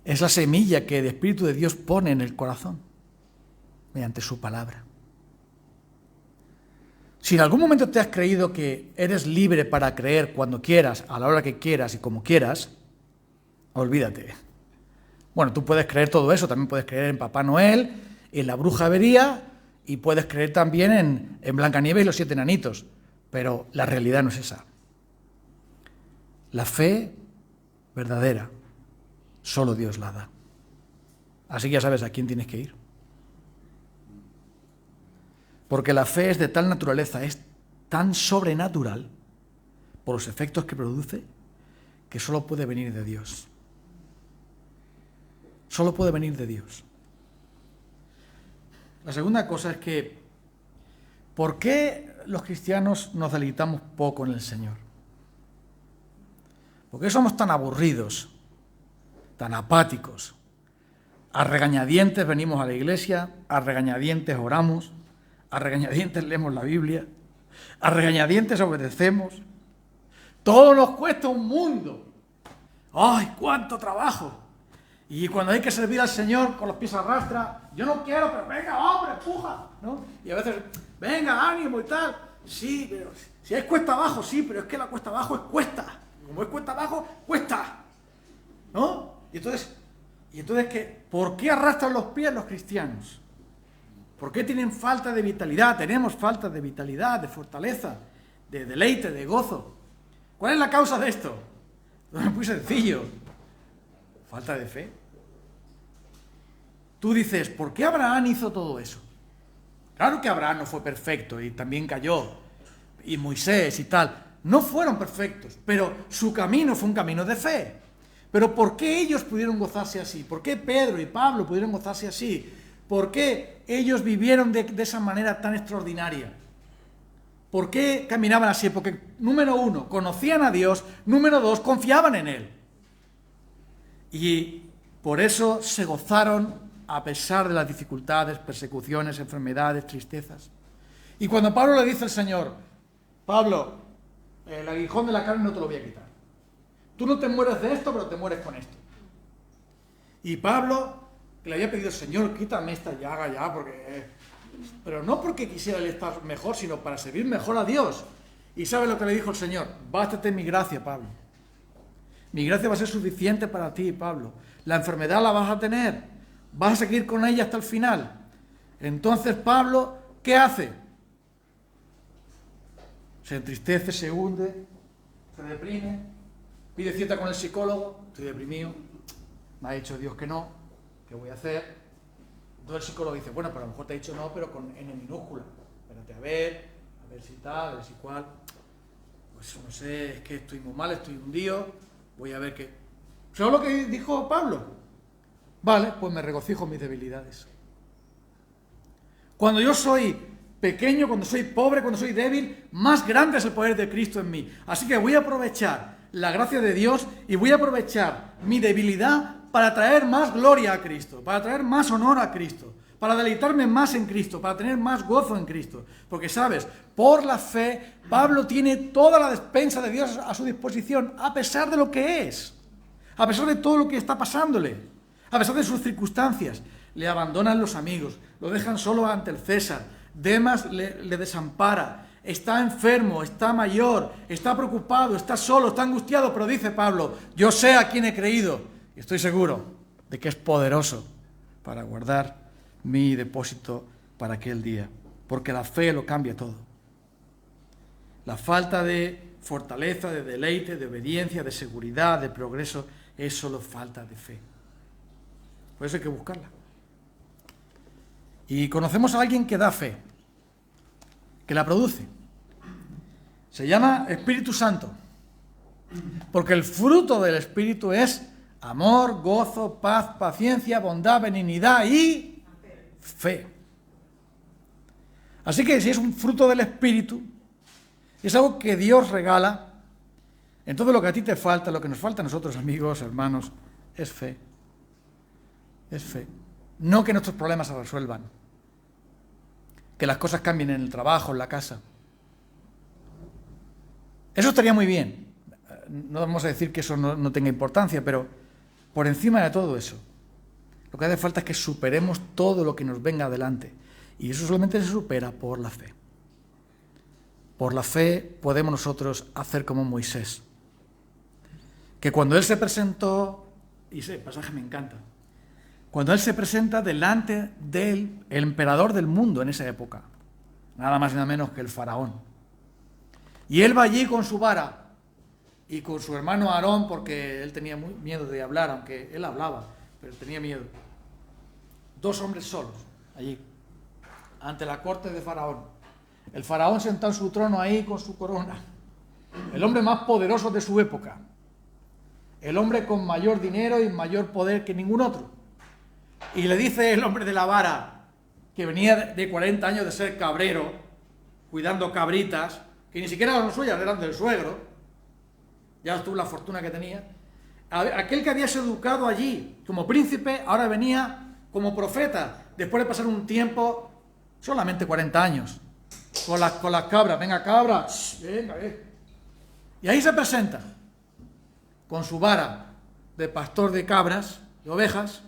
A: Es la semilla que el Espíritu de Dios pone en el corazón, mediante su palabra. Si en algún momento te has creído que eres libre para creer cuando quieras, a la hora que quieras y como quieras, olvídate. Bueno, tú puedes creer todo eso, también puedes creer en Papá Noel, en la brujería y puedes creer también en Blancanieves y los 7 enanitos, pero la realidad no es esa. La fe verdadera, solo Dios la da. Así que ya sabes a quién tienes que ir. Porque la fe es de tal naturaleza, es tan sobrenatural, por los efectos que produce, que solo puede venir de Dios. Solo puede venir de Dios. La segunda cosa es que, ¿por qué los cristianos nos deleitamos poco en el Señor? ¿Por qué somos tan aburridos, tan apáticos? A regañadientes venimos a la iglesia, a regañadientes oramos, a regañadientes leemos la Biblia, a regañadientes obedecemos. Todo nos cuesta un mundo. ¡Ay, cuánto trabajo! Y cuando hay que servir al Señor con los pies a rastra, yo no quiero, pero venga, hombre, empuja, ¿no? Y a veces, venga, ánimo y tal. Sí, pero si es cuesta abajo, sí, pero es que la cuesta abajo es cuesta. Como es cuesta abajo, cuesta, ¿no? Y entonces ¿por qué arrastran los pies los cristianos? ¿Por qué tienen falta de vitalidad? Tenemos falta de vitalidad, de fortaleza, de deleite, de gozo. ¿Cuál es la causa de esto? Es muy sencillo. Falta de fe. Tú dices, ¿por qué Abraham hizo todo eso? Claro que Abraham no fue perfecto y también cayó, y Moisés y tal. No fueron perfectos, pero su camino fue un camino de fe. Pero ¿por qué ellos pudieron gozarse así? ¿Por qué Pedro y Pablo pudieron gozarse así? ¿Por qué ellos vivieron de esa manera tan extraordinaria? ¿Por qué caminaban así? Porque, número 1, conocían a Dios, número 2, confiaban en Él. Y por eso se gozaron a pesar de las dificultades, persecuciones, enfermedades, tristezas. Y cuando Pablo le dice al Señor, Pablo, el aguijón de la carne no te lo voy a quitar. Tú no te mueres de esto, pero te mueres con esto. Y Pablo, que le había pedido, Señor, quítame esta llaga ya, pero no porque quisiera él estar mejor, sino para servir mejor a Dios. ¿Y sabe lo que le dijo el Señor? Bástate mi gracia, Pablo. Mi gracia va a ser suficiente para ti, Pablo. La enfermedad la vas a tener. Vas a seguir con ella hasta el final. Entonces Pablo, ¿qué hace? Se entristece, se hunde, se deprime, pide cita con el psicólogo. Estoy deprimido, me ha dicho Dios que no, ¿qué voy a hacer? Entonces el psicólogo dice, bueno, pero a lo mejor te ha dicho no, pero con N minúscula. Espérate a ver si tal, a ver si cual. Pues no sé, es que estoy muy mal, estoy hundido, voy a ver qué. ¿Sabes lo que dijo Pablo? Vale, pues me regocijo en mis debilidades. Cuando yo soy pequeño, cuando soy pobre, cuando soy débil, más grande es el poder de Cristo en mí. Así que voy a aprovechar la gracia de Dios y voy a aprovechar mi debilidad para traer más gloria a Cristo, para traer más honor a Cristo, para deleitarme más en Cristo, para tener más gozo en Cristo. Porque, ¿sabes? Por la fe, Pablo tiene toda la despensa de Dios a su disposición, a pesar de lo que es, a pesar de todo lo que está pasándole, a pesar de sus circunstancias. Le abandonan los amigos, lo dejan solo ante el César, Demas le desampara, está enfermo, está mayor, está preocupado, está solo, está angustiado, pero dice Pablo, yo sé a quién he creído y estoy seguro de que es poderoso para guardar mi depósito para aquel día, porque la fe lo cambia todo. La falta de fortaleza, de deleite, de obediencia, de seguridad, de progreso, es solo falta de fe. Por eso hay que buscarla. Y conocemos a alguien que da fe, que la produce. Se llama Espíritu Santo, porque el fruto del Espíritu es amor, gozo, paz, paciencia, bondad, benignidad y fe. Así que si es un fruto del Espíritu, es algo que Dios regala, entonces lo que a ti te falta, lo que nos falta a nosotros, amigos, hermanos, es fe. Es fe. No que nuestros problemas se resuelvan, que las cosas cambien en el trabajo, en la casa. Eso estaría muy bien. No vamos a decir que eso no tenga importancia, pero por encima de todo eso, lo que hace falta es que superemos todo lo que nos venga adelante. Y eso solamente se supera por la fe. Por la fe podemos nosotros hacer como Moisés, que cuando él se presentó, y ese pasaje me encanta, cuando él se presenta delante del emperador del mundo en esa época, nada más y nada menos que el faraón, y él va allí con su vara y con su hermano Aarón, porque él tenía muy miedo de hablar, aunque él hablaba, pero tenía miedo. 2 hombres solos allí, ante la corte de Faraón. El faraón sentado en su trono ahí con su corona. El hombre más poderoso de su época. El hombre con mayor dinero y mayor poder que ningún otro. Y le dice el hombre de la vara, que venía de 40 años de ser cabrero, cuidando cabritas, que ni siquiera eran suyas, eran del suegro. Ya tuvo la fortuna que tenía. Aquel que había sido educado allí como príncipe, ahora venía como profeta, después de pasar un tiempo, solamente 40 años, con las cabras. Venga, cabra, venga, Y ahí se presenta, con su vara de pastor de cabras, de ovejas,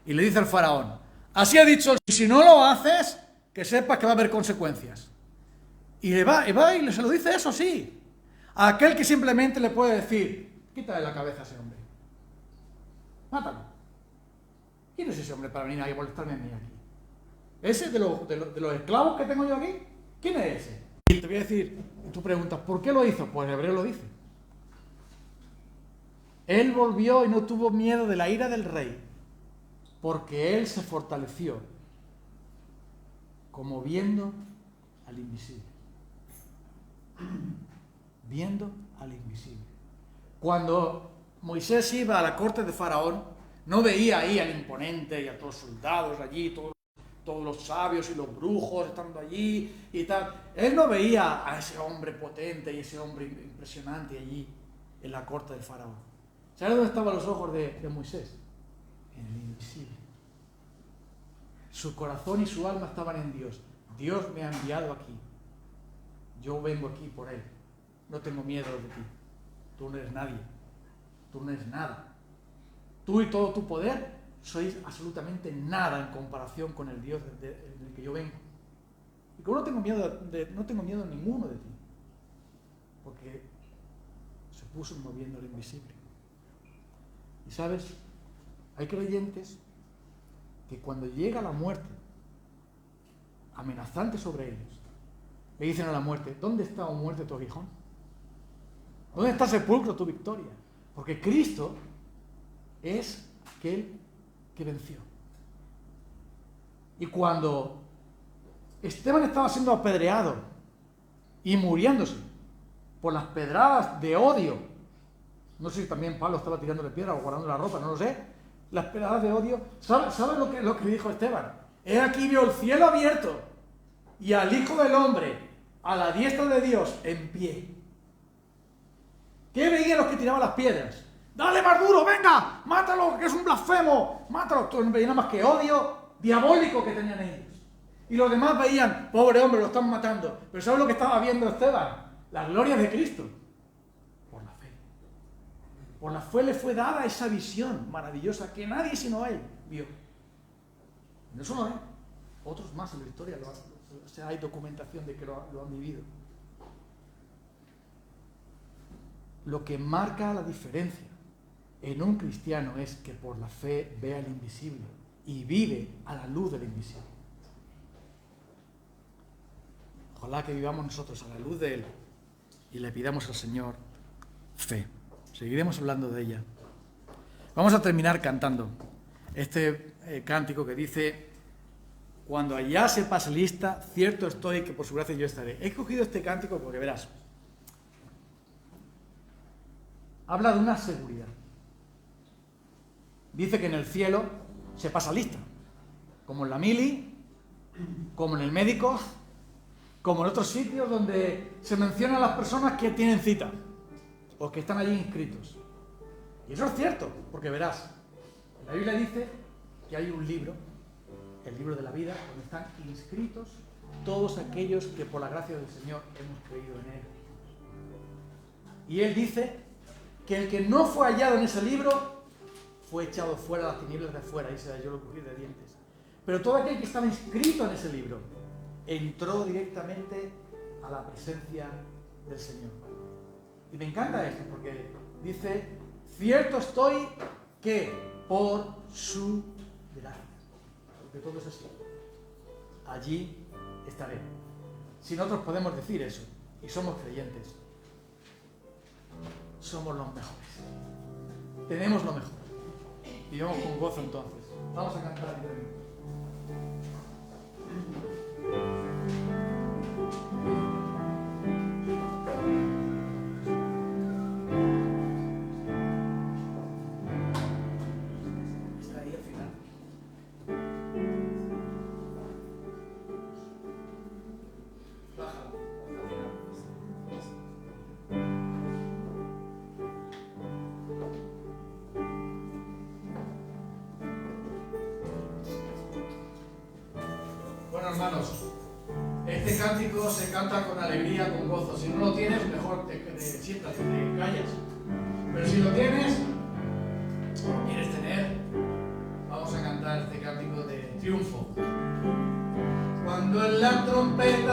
A: y le dice al faraón, así ha dicho, si no lo haces, que sepas que va a haber consecuencias. Y va y se lo dice eso, sí. A aquel que simplemente le puede decir, quítale la cabeza a ese hombre. Mátalo. ¿Quién es ese hombre para venir a molestarme a mí aquí? ¿Ese de los esclavos que tengo yo aquí? ¿Quién es ese? Y te voy a decir, tú preguntas, ¿por qué lo hizo? Pues el hebreo lo dice. Él volvió y no tuvo miedo de la ira del rey, porque él se fortaleció, como viendo al invisible. Viendo al invisible. Cuando Moisés iba a la corte de Faraón, no veía ahí al imponente y a todos los soldados allí, todos los sabios y los brujos estando allí y tal. Él no veía a ese hombre potente y ese hombre impresionante allí en la corte del Faraón. ¿Sabes dónde estaban los ojos de Moisés? En el invisible. Su corazón y su alma estaban en Dios. Dios me ha enviado aquí. Yo vengo aquí por Él. No tengo miedo de ti. Tú no eres nadie. Tú no eres nada. Tú y todo tu poder sois absolutamente nada en comparación con el Dios del que yo vengo. Y como no tengo miedo ninguno de ti, porque se puso moviendo lo invisible. Y sabes, hay creyentes que cuando llega la muerte amenazante sobre ellos, le dicen a la muerte, ¿dónde está, oh muerte, tu aguijón? ¿Dónde está, sepulcro, tu victoria? Porque Cristo es aquel que venció. Y cuando Esteban estaba siendo apedreado y muriéndose por las pedradas de odio, no sé si también Pablo estaba tirándole piedra o guardando la ropa, no lo sé, las pedradas de odio, ¿sabes lo que dijo Esteban? He aquí vio el cielo abierto y al Hijo del Hombre a la diestra de Dios en pie. ¿Qué veían los que tiraban las piedras? ¡Dale más duro, venga! ¡Mátalo, que es un blasfemo! ¡Mátalo! No veían nada más que odio diabólico que tenían ellos. Y los demás veían, pobre hombre, lo están matando. Pero ¿sabes lo que estaba viendo Esteban? Las glorias de Cristo. Por la fe. Por la fe le fue dada esa visión maravillosa que nadie sino él vio. Y no solo él, otros más en la historia hay documentación de que lo han vivido. Lo que marca la diferencia en un cristiano es que por la fe ve al invisible y vive a la luz del invisible. Ojalá que vivamos nosotros a la luz de Él y le pidamos al Señor fe. Seguiremos hablando de ella. Vamos a terminar cantando este cántico que dice: cuando allá se pase lista, cierto estoy que por su gracia yo estaré. He escogido este cántico porque verás, habla de una seguridad. Dice que en el cielo se pasa lista, como en la mili, como en el médico, como en otros sitios donde se mencionan las personas que tienen cita o que están allí inscritos. Y eso es cierto, porque verás, la Biblia dice que hay un libro, el libro de la vida, donde están inscritos todos aquellos que por la gracia del Señor hemos creído en Él. Y Él dice que el que no fue hallado en ese libro fue echado fuera a las tinieblas de afuera, y se halló el crujir de dientes. Pero todo aquel que estaba inscrito en ese libro entró directamente a la presencia del Señor. Y me encanta esto, porque dice, cierto estoy que por su gracia, porque todo es así, allí estaré. Si nosotros podemos decir eso, y somos creyentes, somos los mejores. Tenemos lo mejor. Vivamos con gozo entonces. Vamos a cantar libremente. Está ahí al final. Bájalo. Al final. Bueno, hermanos, este cántico se canta con alegría, con gozo. Si no lo tienes, mejor siéntate, te callas.